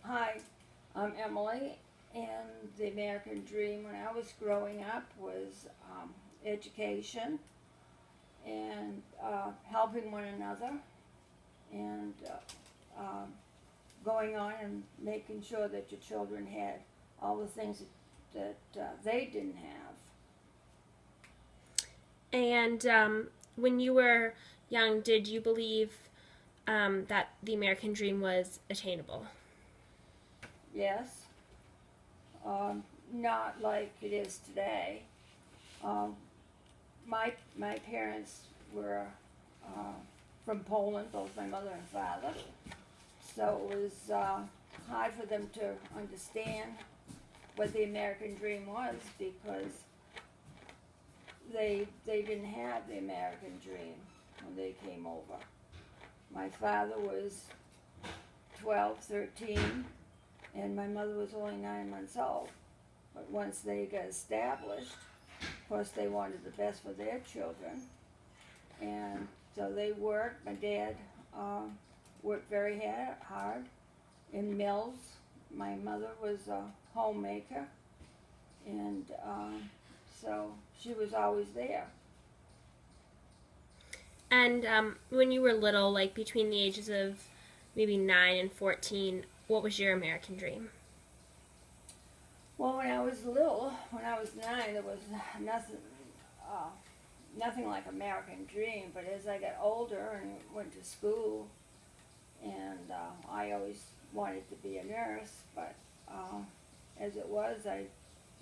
Hi, I'm Emily, and the American dream when I was growing up was education and helping one another and going on and making sure that your children had all the things that they didn't have. And when you were young, did you believe that the American dream was attainable? Yes, not like it is today. Um, my parents were uh, from Poland, both my mother and father. So it was hard for them to understand what the American dream was because they didn't have the American dream when they came over. My father was 12, 13, and my mother was only 9 months old. But once they got established, of course they wanted the best for their children, and so they worked. My dad worked very hard in mills. My mother was a homemaker, and so she was always there. And when you were little, like between the ages of maybe 9 and 14, what was your American dream? Well, when I was little, when I was 9, there was nothing, uh, nothing like American Dream. But as I got older and went to school, and I always wanted to be a nurse, but uh, as it was, I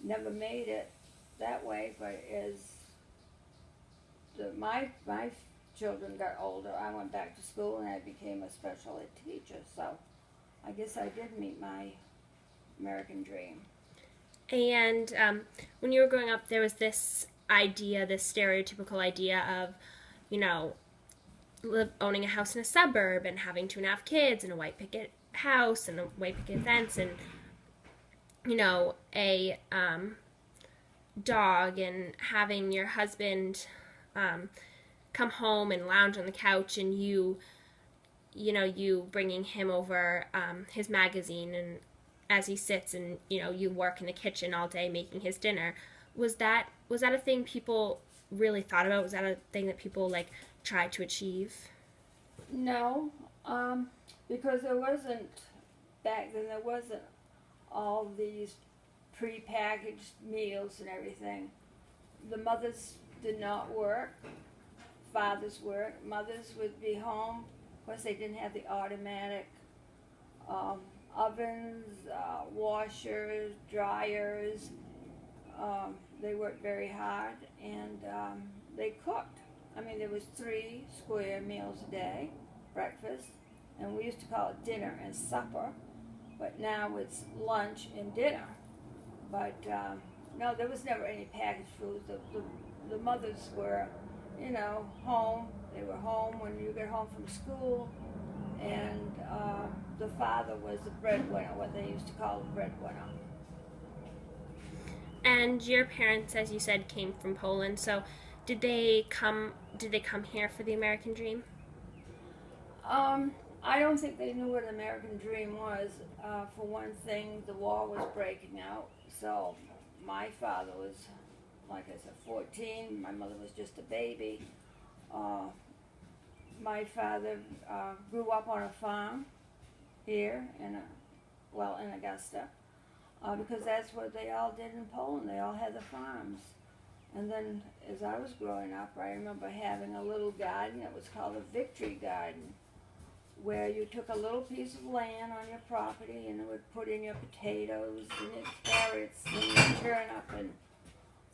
never made it that way. But as my children got older, I went back to school and I became a special ed teacher. So I guess I did meet my American Dream. And when you were growing up, there was this idea, this stereotypical idea of, you know, owning a house in a suburb and having 2.5 kids and a white picket house and a white picket fence and, you know, a dog and having your husband come home and lounge on the couch and you bringing him over his magazine and as he sits and you work in the kitchen all day making his dinner. Was that a thing people really thought about? Was that a thing that people like tried to achieve? No, because there wasn't, back then, there wasn't all these pre-packaged meals and everything. The mothers did not work, fathers worked, mothers would be home. Of course, they didn't have the automatic um, ovens, washers, dryers. They worked very hard, and they cooked. I mean, there was 3 square meals a day, breakfast, and we used to call it dinner and supper, but now it's lunch and dinner. But no, there was never any packaged foods. The mothers were, home. They were home when you get home from school, and the father was the breadwinner, what they used to call the breadwinner. And your parents, as you said, came from Poland. So did they come here for the American dream? I don't think they knew what an American dream was. For one thing, the war was breaking out, so my father was, like I said, 14. My mother was just a baby. Uh, my father grew up on a farm here in Augusta, because that's what they all did in Poland. They all had the farms. And then as I was growing up, I remember having a little garden that was called a victory garden, where you took a little piece of land on your property and would put in your potatoes and your carrots and your turnip and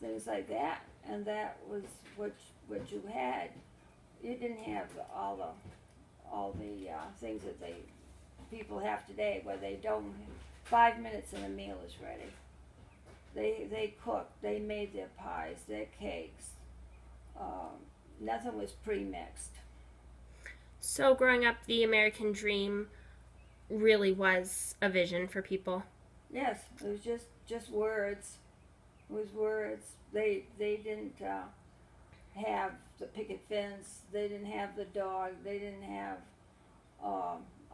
things like that. And that was what you had. You didn't have all the things that people have today, where they don't. 5 minutes and a meal is ready. They cooked. They made their pies, their cakes. Nothing was pre-mixed. So growing up, the American dream really was a vision for people. Yes, it was just words. It was words. They didn't have the picket fence. They didn't have the dog. They didn't have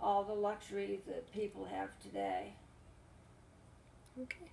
all the luxuries that people have today. Okay.